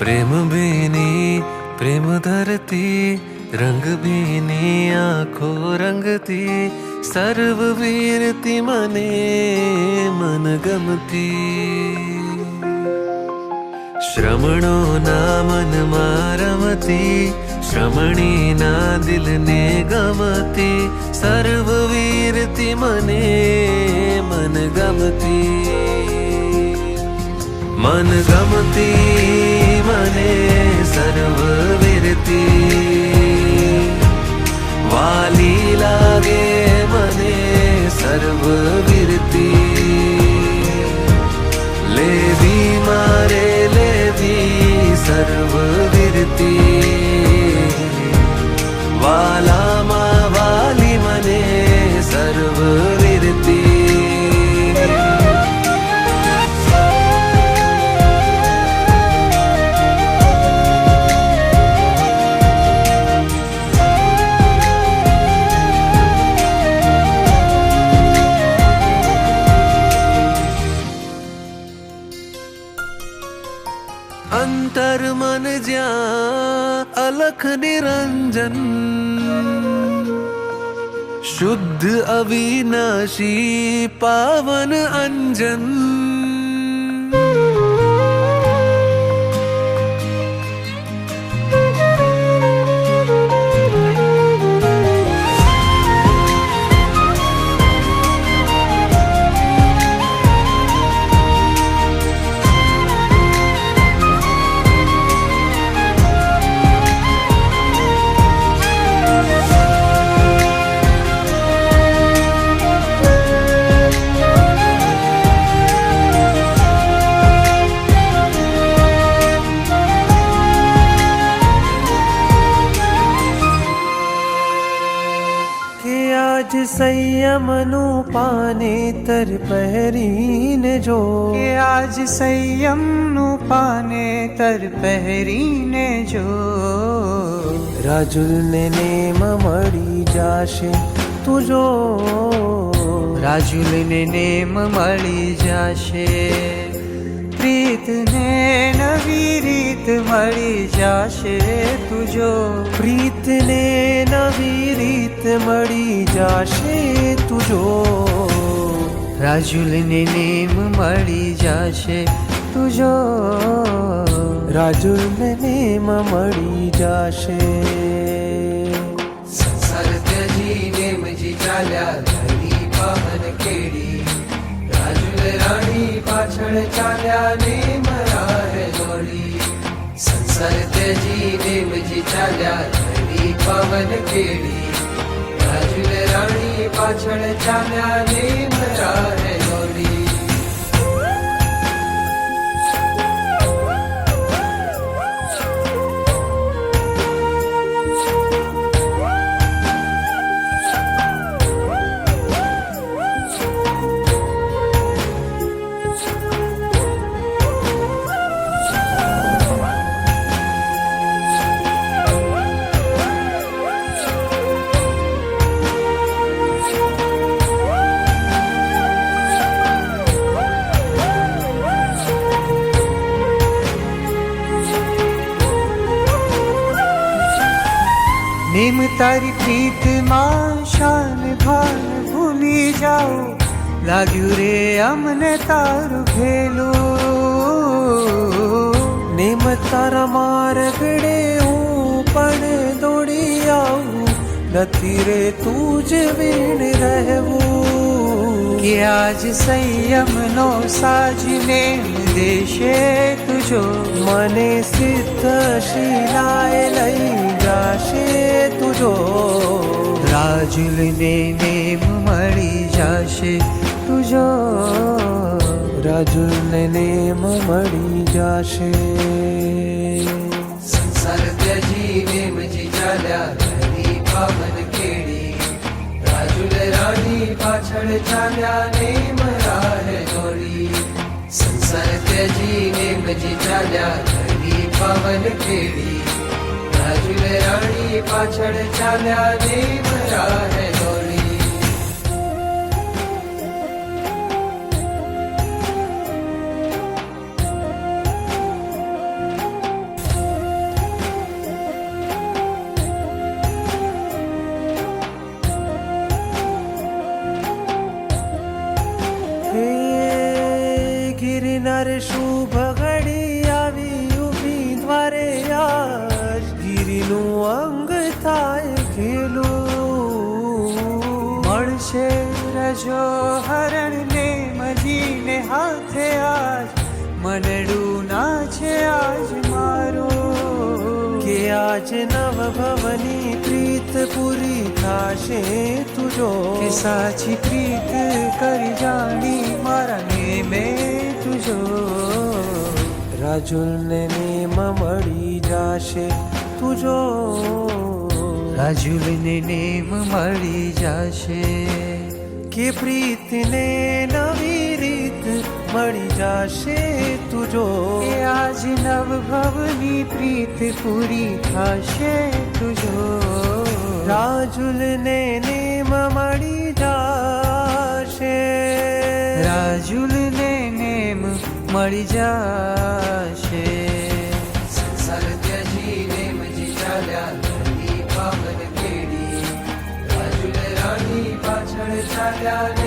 प्रेम बीनी प्रेम धरती रंग बीनी आँखों रंगती सर्ववीरती मने मन गमती श्रमणो ना मन मारमती श्रमणी ना दिल ने गमती सर्ववीरती मने मन गमती मन गमती मने सर्ववीरती वाली लागे मने सर्ववीरती लेवी मारे लेवी सर्ववीरती वाला मा वाली मने सर्ववीरती अंतर मन ज्या अलख निरंजन शुद्ध अविनाशी पावन अंजन आज संयम नु पाने तर पहरीने जो કે આજ સંયમ નું પાને તર પહેરીને જો રાજુલ ને નેમ મળી જાશે તુજો રાજુલને નેમ મળી જાશે પ્રીતને નવી રીત મળી જાશે તુજો प्रीत ने नवी रीत मળી जाशे तुझो રાજુલને નેમ મળી જાશે તુજો રાજુલ ને નેમ મળી જાશે સંસાર ત્યજી નેમજી ચાલ્યા ધણી પાવન કેડી રાજુલ રાણી પાછળ ચાલ્યા નેમ રાહે દોડી સંસાર ત્યજી નેમજી ચાલ્યા ધણી પાવન કેડી રાજુલ રાણી પાછળ ચાલ્યા નેમ રાહે દોડી નેમ તારી પ્રીતમાં શાન ભાન ભૂલી જાઓ લાગ્યું રે અમને તારું ભેલું नेम तारा मार गड़े हूँ पण दौड़ी आऊं नथी रे तुझ वीण रहવું કે આજ સંયમનો સાજને દેશે તુજો મને સિદ્ધ શિલાએ લઈ જાશે તુજો રાજુલને નેમ મળી જાશે તુજો રાજુલ ને નેમ મળી જાશે સંસાર ત્યજી નેમજી ચાલ્યા ધણી પાવન કેડી રાજુલ રાણી પાછળ ચાલ્યા નેમ રાહે દોડી સંસાર ત્યજી નેમજી ચાલ્યા ધણી પાવન કેડી રાજુલ રાણી પાછળ ચાલ્યા નેમ રાહે દોડી જો હરણ ને મજીને હાથે આજ મનડું ના છે આજ મારો કે આજ નવ ભવની પ્રીત પૂરી થાશે તુજો કે સાચી પ્રીત કરી જાણી મારા નેમે તુજો રાજુલ ને નેમ મળી જાશે તુજો રાજુલને નેમ મળી જશે કે પ્રીતને નવી રીત મળી જાશે તુજો કે આજ નવ ભવની પ્રીત પૂરી થશે તુજો રાજુલ ને નેમ મળી જાશે રાજુલને નેમ મળી જશે સંસાર ત્યજી નેમજી ચાલ્યા ધરતી પાવન કેડી રાજુલ રાણી પાછળ ચાલ્યા